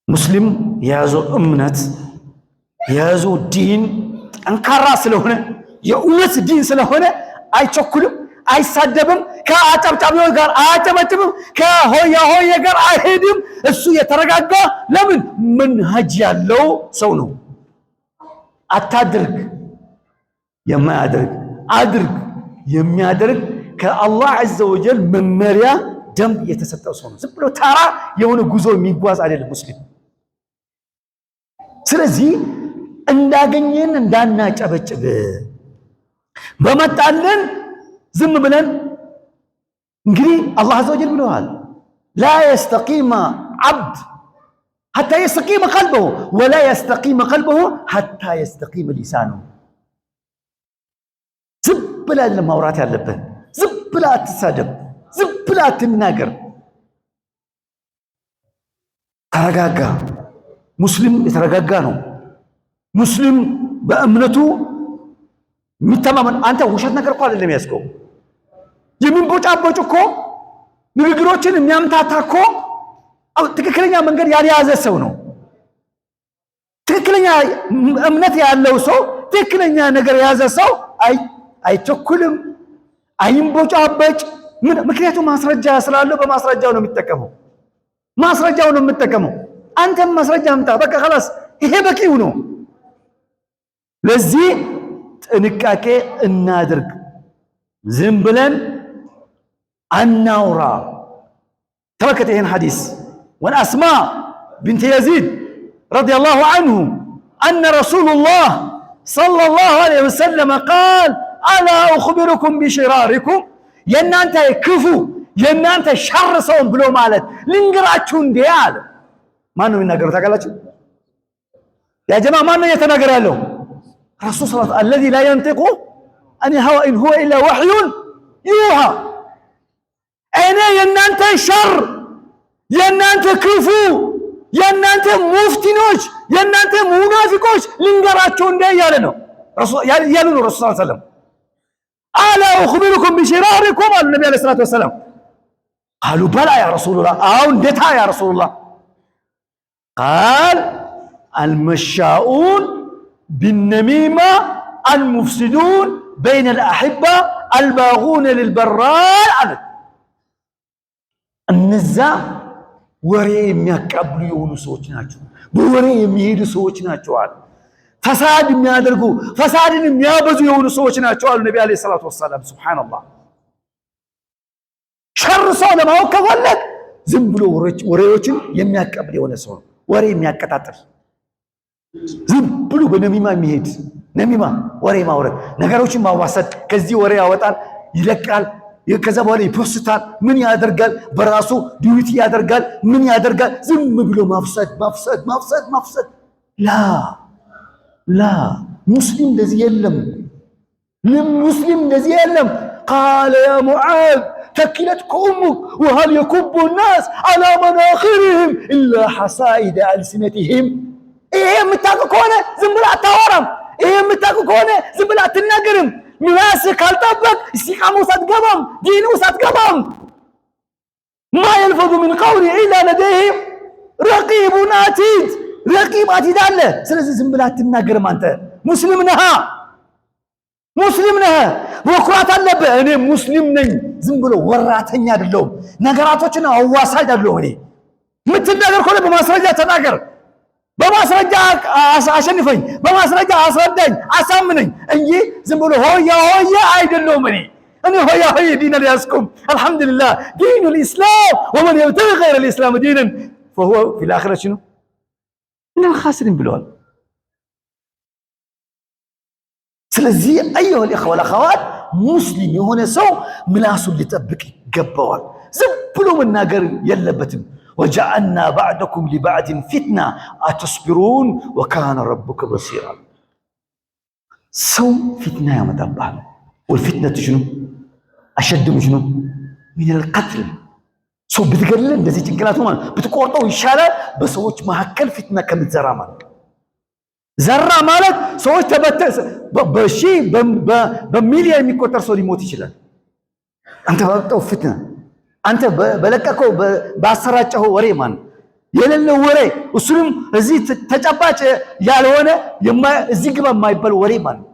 ሙስሊም የያዘው እምነት የያዘው ዲን ጠንካራ ስለሆነ የእውነት ዲን ስለሆነ አይቸኩልም፣ አይሳደብም፣ ከአጨብጫቢዎች ጋር አያጨበጭብም፣ ከሆያ ሆየ ጋር አይሄድም። እሱ የተረጋጋ ለምን መንሃጅ ያለው ሰው ነው። አታድርግ የማያደርግ አድርግ የሚያደርግ ከአላህ ዐዘ ወጀል መመሪያ ደንብ የተሰጠው ሰው ነው። ዝም ብሎ ተራ የሆነ ጉዞ የሚጓዝ አይደለም ሙስሊም። ስለዚህ እንዳገኘን እንዳናጨበጭብ በመጣልን ዝም ብለን እንግዲህ አላህ ዐዘ ወጀል ብለዋል ላ የስተቂመ ዐብድ ሐታ የስተቂመ ቀልበሁ ወላ የስተቂመ ቀልበሁ ሐታ የስተቂመ ሊሳኑሁ። ዝም ብለህ ማውራት ያለብን፣ ዝም ብለህ አትሳደብ፣ ዝም ብለህ አትናገር። ተረጋጋ። ሙስሊም የተረጋጋ ነው። ሙስሊም በእምነቱ የሚተማመን። አንተ ውሸት ነገር እኮ አይደለም ያዝከው። የሚንቦጫቦጭ እኮ ንግግሮችን የሚያምታታ እኮ ትክክለኛ መንገድ ያልያዘ ሰው ነው። ትክክለኛ እምነት ያለው ሰው፣ ትክክለኛ ነገር የያዘ ሰው አይቸኩልም፣ አይንቦጫበጭ። ምክንያቱም ማስረጃ ስላለው በማስረጃው ነው የሚጠቀመው። ማስረጃው ነው የሚጠቀመው። አንተም ማስረጃ አምጣ፣ በቃ خلاص ይሄ በቂው ነው። ለዚህ ጥንቃቄ እናድርግ። ዝም ብለን አናውራ። ተመልከት ይሄን ሐዲስ ወን አስማ ቢንት የዚድ ረዲየላሁ ዐንሁ አነ ረሱሉላህ ሰለላሁ ዐለይሂ ወሰለም ቃል አላ ኡኽቢሩኩም ቢሽራሪኩም፣ የእናንተ ክፉ የእናንተ ሸር ሰውን ብሎ ማለት ልንገራችሁ እንዴ አለ። ማን ነው የሚናገረው ታውቃላችሁ? ያ ጀማ ማን ነው እየተናገረ ያለው? ረሱል ሰለላሁ ዐለይሂ ወሰለም አለዚ ላ የንጢቁ አን ሀዋ ኢን ሁወ ኢላ ወሕዩን ዩሃ። እኔ የእናንተ ሸር የእናንተ ክፉ የእናንተ ሙፍቲኖች የእናንተ ሙናፊቆች ልንገራችሁ እንዴ እያለ ነው ያሉ ነው ረሱል ሰለላሁ ዐለይሂ ወሰለም። አላ ኡኽቢሩኩም ቢሽራሪኩም አሉ ነቢ ዓለይሂ ሰላቱ ወሰላም። ቃሉ በላ ያ ረሱሉላህ፣ አዎ እንዴታ ያ ረሱሉላህ። ቃል አልመሻኡን ቢነሚማ አልሙፍሲዱን በይነ አልአሕባ አልባጉነ ልልበራል አለ። እነዛ ወሬ የሚያቀብሉ የሆኑ ሰዎች ናቸው፣ በወሬ የሚሄዱ ሰዎች ናቸው አለ። ፈሳድ የሚያደርጉ ፈሳድን የሚያበዙ የሆኑ ሰዎች ናቸው አሉ ነቢ ዓለይሂ ሰላቱ ወሰላም። ሱብሓነላህ። ሸር ሰው ለማወቅ ከፈለግ ዝም ብሎ ወሬዎችን የሚያቀብል የሆነ ሰው ነው። ወሬ የሚያቀጣጥል ዝም ብሎ በነሚማ የሚሄድ ነሚማ፣ ወሬ ማውረድ፣ ነገሮችን ማዋሰድ። ከዚህ ወሬ ያወጣል፣ ይለቃል፣ ከዛ በኋላ ይፖስታል። ምን ያደርጋል? በራሱ ዲዩቲ ያደርጋል። ምን ያደርጋል? ዝም ብሎ ማፍሰድ ማፍሰድ ማፍሰድ ማፍሰድ። ላ ሙስሊም እንደዚህ የለም። ሙስሊም እንደዚህ የለም። ቃለ ያ ሙዓዝ ተኪለትከ ኡሙክ ወሀል የኩቡ ናስ አላ መናኺሪሂም ኢላ ሐሳኢደ አልሲነቲሂም። ይሄ የምታውቅ ከሆነ ዝም ብለህ አታወራም። ይሄ የምታውቅ ከሆነ ዝም ብለህ አትናገርም። ምላስህ ካልጠበቅ እስቲቃማ ውስጥ አትገባም፣ ዲን ውስጥ አትገባም። ማ የልፈዙ ሚን ቀውሊ ኢላ ለደይሂም ረቂቡን አቲድ። ረቂብ አቲድ አለ። ስለዚህ ዝም ብለህ አትናገርም። አንተ ሙስሊም ነህ፣ ሙስሊም ነህ። መኩራት አለብህ። እኔ ሙስሊም ነኝ። ዝም ብሎ ወራተኛ አይደለሁም። ነገራቶችን አዋሳጅ አይደለሁም። እኔ የምትናገር ከሆነ በማስረጃ ተናገር። በማስረጃ አሸንፈኝ፣ በማስረጃ አስረዳኝ፣ አሳምነኝ እንጂ ዝም ብሎ ሆያ ሆያ አይደለሁም። እኔ ሆያ ሆያ ዲን አልያዝኩም። አልሐምዱሊላህ ዲኑል ኢስላም ወመን የብተጊ ገይረል ኢስላም ዲነን ፈሁወ ፊል አኺረቲ ነው ሚነል ኻሲሪን ብለዋል። ስለዚህ አዩሀል ኢኽዋ ወልአኸዋት ሙስሊም የሆነ ሰው ምላሱን ሊጠብቅ ይገባዋል። ዝም ብሎ መናገር የለበትም። ወጀዐልና ባዕደኩም ሊባዕድን ፊትና አተስቢሩን ወካነ ረቡከ በሲራ። ሰው ፊትና ያመጣብሃል። ወልፊትነቱ ሽኑ አሸድ ምሽኑ ሚነል ቀትል። ሰው ብትገድል እንደዚህ ጭንቅላቱ ማለት ብትቆርጠው ይሻላል በሰዎች መካከል ፊትና ከምትዘራ ማለት። ዘራ ማለት ሰዎች በሺ በሚሊዮን የሚቆጠር ሰው ሊሞት ይችላል። አንተ ባወጣው ፊትና፣ አንተ በለቀቀው ባሰራጨው ወሬ ማለት የሌለው ወሬ እሱንም እዚህ ተጨባጭ ያልሆነ እዚህ ግባ የማይባል ወሬ ማለት